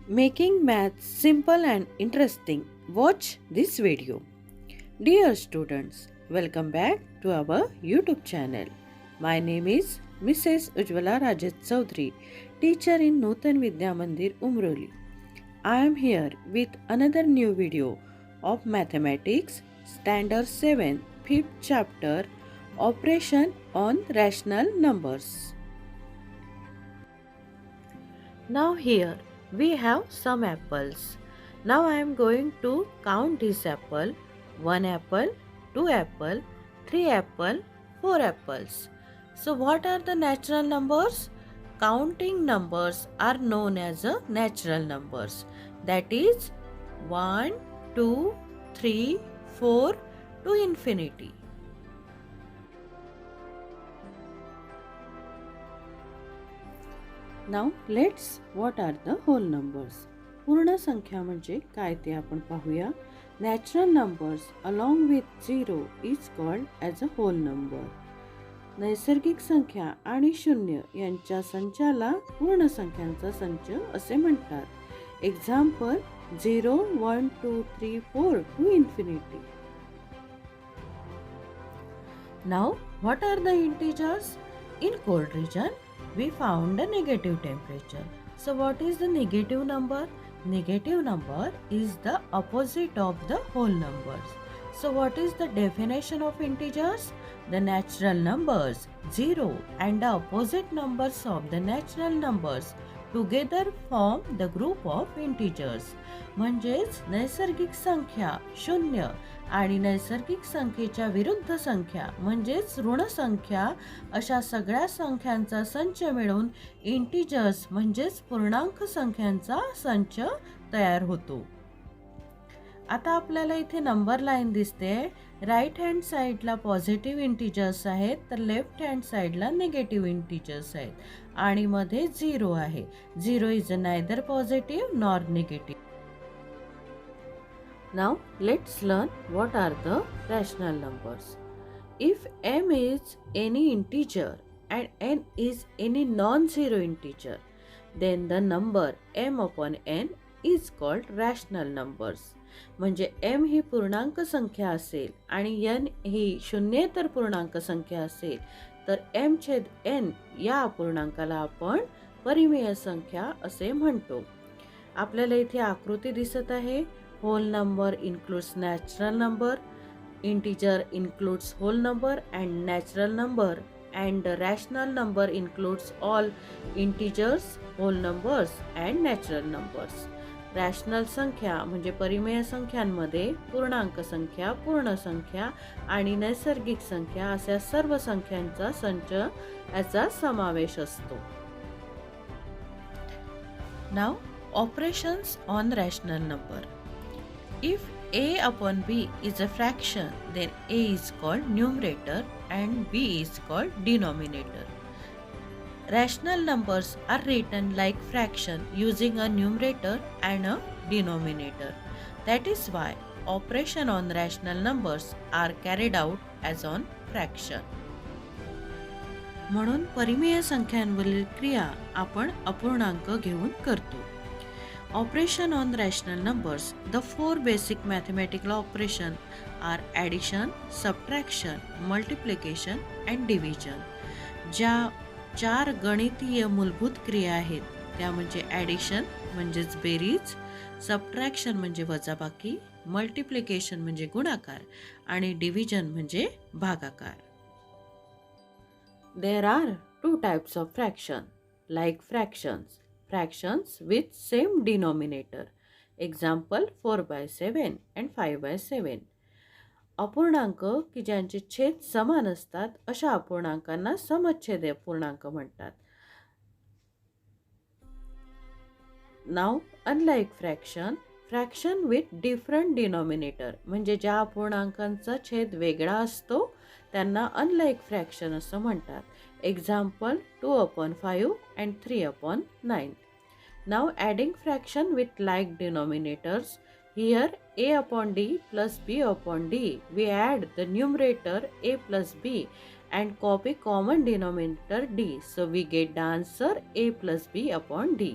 Making maths simple and interesting. Watch this video. Dear students, welcome back to our YouTube channel. My name is Mrs. Ujjwala Rajesh Chaudhary, teacher in Nutan Vidya Mandir, Umroli. I am here with another new video of Mathematics, Standard 7, 5th chapter, Operation on Rational Numbers. Now here we have some apples. Now I am going to count this apple. 1 apple, 2 apple, 3 apple, 4 apples. So what are the natural numbers? Counting numbers are known as natural numbers. That is 1, 2, 3, 4 to infinity. Now let's what are the whole numbers. पूर्ण संख्या म्हणजे काय ते आपण पाहूया. Natural numbers along with 0 is called as a whole number. नैसर्गिक संख्या आणि शून्य यांच्या संचाला पूर्ण संख्यांचा संच असे म्हणतात. Example 0, 1, 2, 3, 4 to infinity. Now what are the integers? In cold region we found a negative temperature. So what is the negative number? Negative number is the opposite of the whole numbers. So what is the definition of integers? The natural numbers 0 and the opposite numbers of the natural numbers together form the group of integers. म्हणजेच नैसर्गिक संख्या शून्य आणि नैसर्गिक संख्येच्या विरुद्ध संख्या म्हणजेच ऋण संख्या अशा सगळ्या संख्यांचा संच मिळून इंटिजर्स म्हणजेच पूर्णांक संख्यांचा संच तयार होतो. आता आपल्याला इथे नंबर लाईन दिसते. राईट हँड साईडला पॉझिटिव्ह इंटिजर्स आहेत तर लेफ्ट हँड साईडला निगेटिव्ह इंटिजर्स आहेत आणि मध्ये 0 आहे. 0 is neither positive nor negative. Now let's learn what are the rational numbers. If m is any integer and n is any non-zero integer, then the number m upon n is called rational numbers. म्हणजे m ही पूर्णांक संख्या असेल आणि n ही शून्येतर पूर्णांक संख्या असेल तर m छेद n या अपूर्णांकाला आपण परिमेय संख्या असे म्हणतो. आपल्याला इथे आकृती दिसत आहे. Whole number includes natural number, integer includes whole number and natural number, and the rational number includes all integers, whole numbers and natural numbers. Rational संख्या म्हणजे परिमेय संख्यांमध्ये पूर्णांक संख्या, पूर्ण संख्या आणि नैसर्गिक संख्या अशा सर्व संख्यांचा संच याचा समावेश असतो. Now operations on rational number. If a upon b is a fraction, then a is called numerator and b is called denominator. Rational numbers are written like fraction using a numerator and a denominator. That is why operation on rational numbers are carried out as on fraction. म्हणून परिमेय संख्यांवरील क्रिया आपण अपूर्णांक घेऊन करतो. Operation on rational numbers. The four basic mathematical operations are addition, subtraction, multiplication and division. ज्या चार गणितीय मूलभूत क्रिया आहेत त्या म्हणजे ॲडिशन म्हणजेच बेरीज, सबट्रॅक्शन म्हणजे वजाबाकी, मल्टिप्लिकेशन म्हणजे गुणाकार आणि डिव्हिजन म्हणजे भागाकार. There are two types of fraction like fractions. Fractions with same denominator. Example 4/7 and 5/7. अपूर्णांक की ज्यांचे छेद समान असतात अशा अपूर्णांकांना समच्छेदी अपूर्णांक म्हणतात. Now unlike fraction, fraction with different denominator म्हणजे ज्या अपूर्णांकांचा छेद वेगळा असतो त्यांना अनलाइक फ्रॅक्शन असं म्हणतात. Example 2/5 and 3/9. Now adding fraction with like denominators. Here a upon d plus b upon d. We add the numerator a plus b and copy common denominator d. So we get the answer a plus b upon d.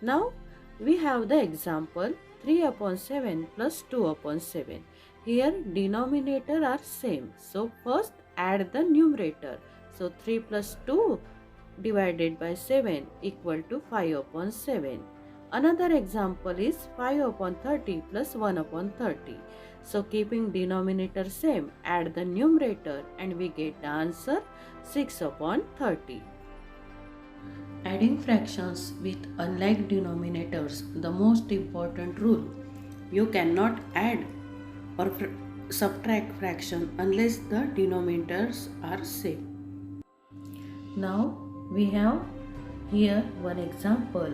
Now we have the example 3 upon 7 plus 2 upon 7. Here denominator are same. So first add the numerator. So 3 plus 2 divided by 7 equal to 5 upon 7. Another example is 5 upon 30 plus 1 upon 30. So keeping denominator same, add the numerator and we get the answer 6 upon 30. Adding fractions with unlike denominators, the most important rule. You cannot add or subtract fraction unless the denominators are same. Now we have here one example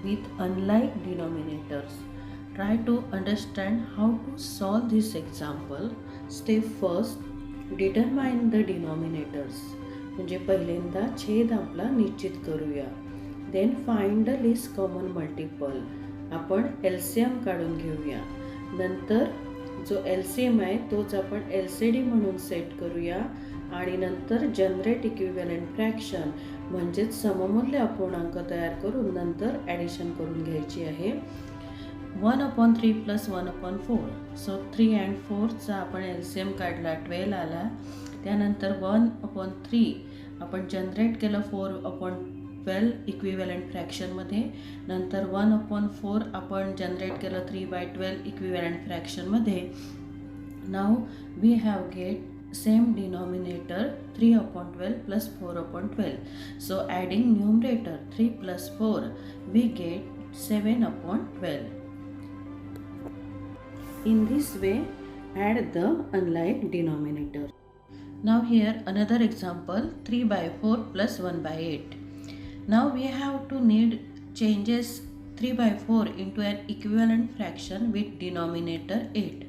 with unlike denominators. Try to understand how to solve this example. Step first, determine the denominators. म्हणजे पहिल्यांदा छेद आपला निश्चित करूया. Then find the least common multiple. आपण LCM काढून घेऊया. नंतर जो एलसीएम आहे तोच आपण एलसीडी म्हणून सेट करूया आणि नंतर जनरेट इक्विव्हॅलंट फ्रॅक्शन म्हणजेच सममूल्य अपूर्णांक तयार करून नंतर ॲडिशन करून घ्यायची आहे. 1 upon 3 plus 1 upon 4. So 3 and 4चा आपण एलसीएम काढला 12 आला. त्यानंतर 1 upon 3 आपण जनरेट केलं 4 upon 12 इक्विव्हॅलंट फ्रॅक्शनमध्ये. नंतर 1 upon 4 आपण जनरेट केलं 3/12 इक्विव्हॅलंट फ्रॅक्शनमध्ये. Now we have get same denominator 3 upon 12 plus 4 upon 12. So adding numerator 3 plus 4 we get 7 upon 12. In this way add the unlike denominator. Now here another example 3 by 4 plus 1 by 8. Now we have to need changes 3 by 4 into an equivalent fraction with denominator 8.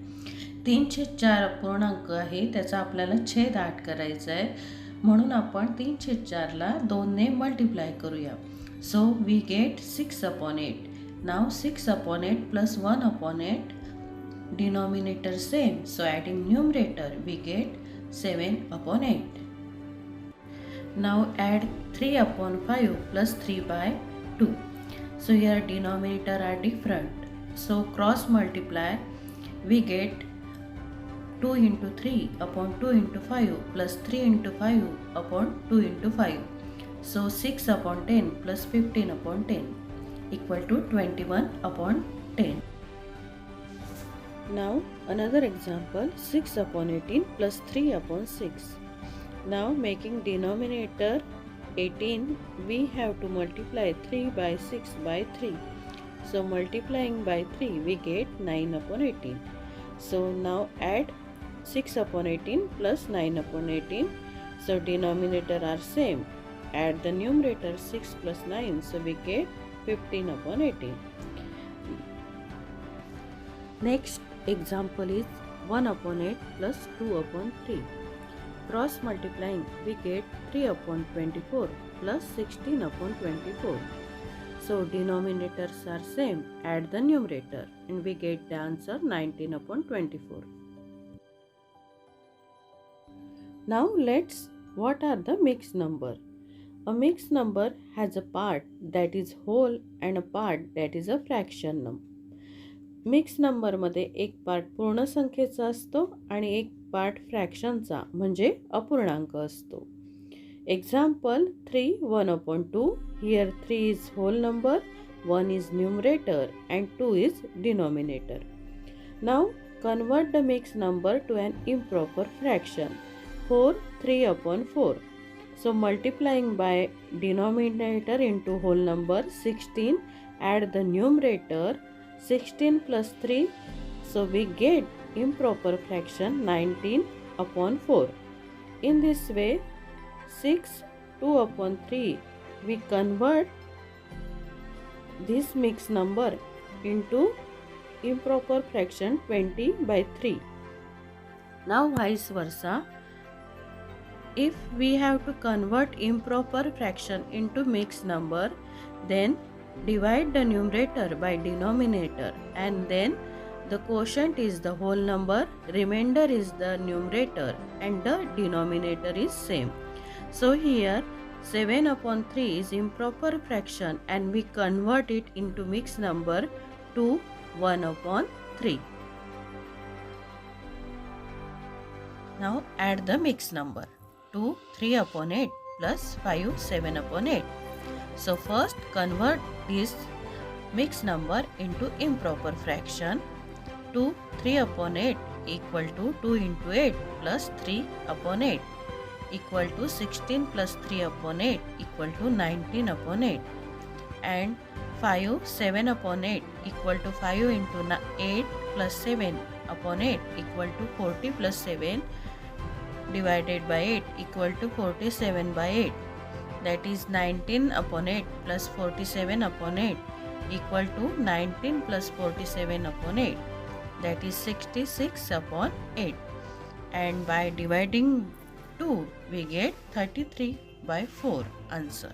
3/4 अपूर्णांक आहे त्याचा आपल्याला छेद 8 करायचा आहे म्हणून आपण 3/4 ला 2 ने मल्टिप्लाय करूया. So we get 6 upon 8. Now 6 upon 8 plus 1 upon 8 denominator same, so adding numerator we get 7 upon 8. Now add 3 upon 5 plus 3 by 2. So here denominator are different, so cross multiply we get 2 into 3 upon 2 into 5 plus 3 into 5 upon 2 into 5. So 6 upon 10 plus 15 upon 10 equal to 21 upon 10. Now another example 6 upon 18 plus 3 upon 6. Now making denominator 18 we have to multiply 3 by 6 by 3. So multiplying by 3 we get 9 upon 18. So now add 6 upon 18 plus 9 upon 18. So denominator are same. Add the numerator 6 plus 9. So we get 15 upon 18. Next example is 1 upon 8 plus 2 upon 3. Cross multiplying we get 3 upon 24 plus 16 upon 24. So denominators are same. Add the numerator and we get the answer 19 upon 24. Now what are the mixed number? A mixed number has a part that is whole and a part that is a fraction number. Mix नंबरमध्ये एक part पूर्ण संख्येचा असतो आणि एक part फ्रॅक्शनचा म्हणजे अपूर्णांक असतो. Example 3 1 upon 2. Here 3 is whole number, 1 is numerator and 2 is denominator. Now convert the mixed number to an improper fraction. 4 3 upon 4. So multiplying by denominator into whole number 16, add the numerator 16 plus 3, so we get improper fraction 19 upon 4. In this way 6 2 upon 3 we convert this mixed number into improper fraction 20 by 3. Now vice versa, if we have to convert improper fraction into mixed number, then divide the numerator by denominator and then the quotient is the whole number, remainder is the numerator and the denominator is same. So here 7 upon 3 is improper fraction and we convert it into mixed number to 1 upon 3. Now add the mixed number. 2 3 upon 8 plus 5 7 upon 8. So first convert this mixed number into improper fraction. 2 3 upon 8 equal to 2 into 8 plus 3 upon 8 equal to 16 plus 3 upon 8 equal to 19 upon 8, and 5 7 upon 8 equal to 5 into 8 plus 7 upon 8 equal to 40 plus 7 divided by 8 equal to 47 by 8, that is 19 upon 8 plus 47 upon 8 equal to 19 plus 47 upon 8, that is 66 upon 8, and by dividing 2 we get 33 by 4 answer.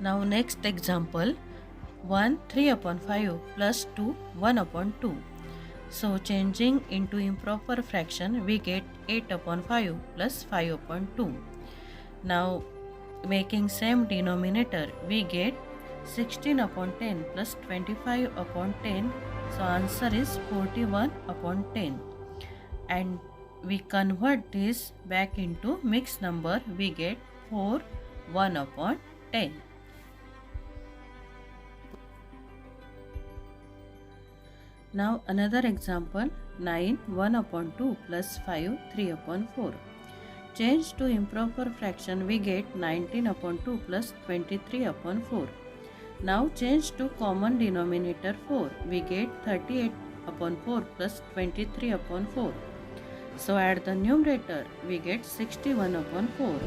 Now next example, 1 3 upon 5 plus 2 1 upon 2. So changing into improper fraction we get 8 upon 5 plus 5 upon 2. Now making same denominator we get 16 upon 10 plus 25 upon 10. So answer is 41 upon 10, and we convert this back into mixed number, we get 4 1 upon 10. Now another example, 9 1 upon 2 plus 5 3 upon 4. Change to improper fraction we get 19 upon 2 plus 23 upon 4. Now change to common denominator 4, we get 38 upon 4 plus 23 upon 4. So add the numerator, we get 61 upon 4,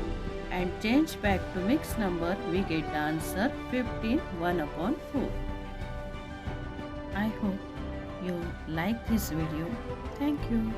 and change back to mixed number, we get the answer 15 1 upon 4. I hope you like this video. Thank you.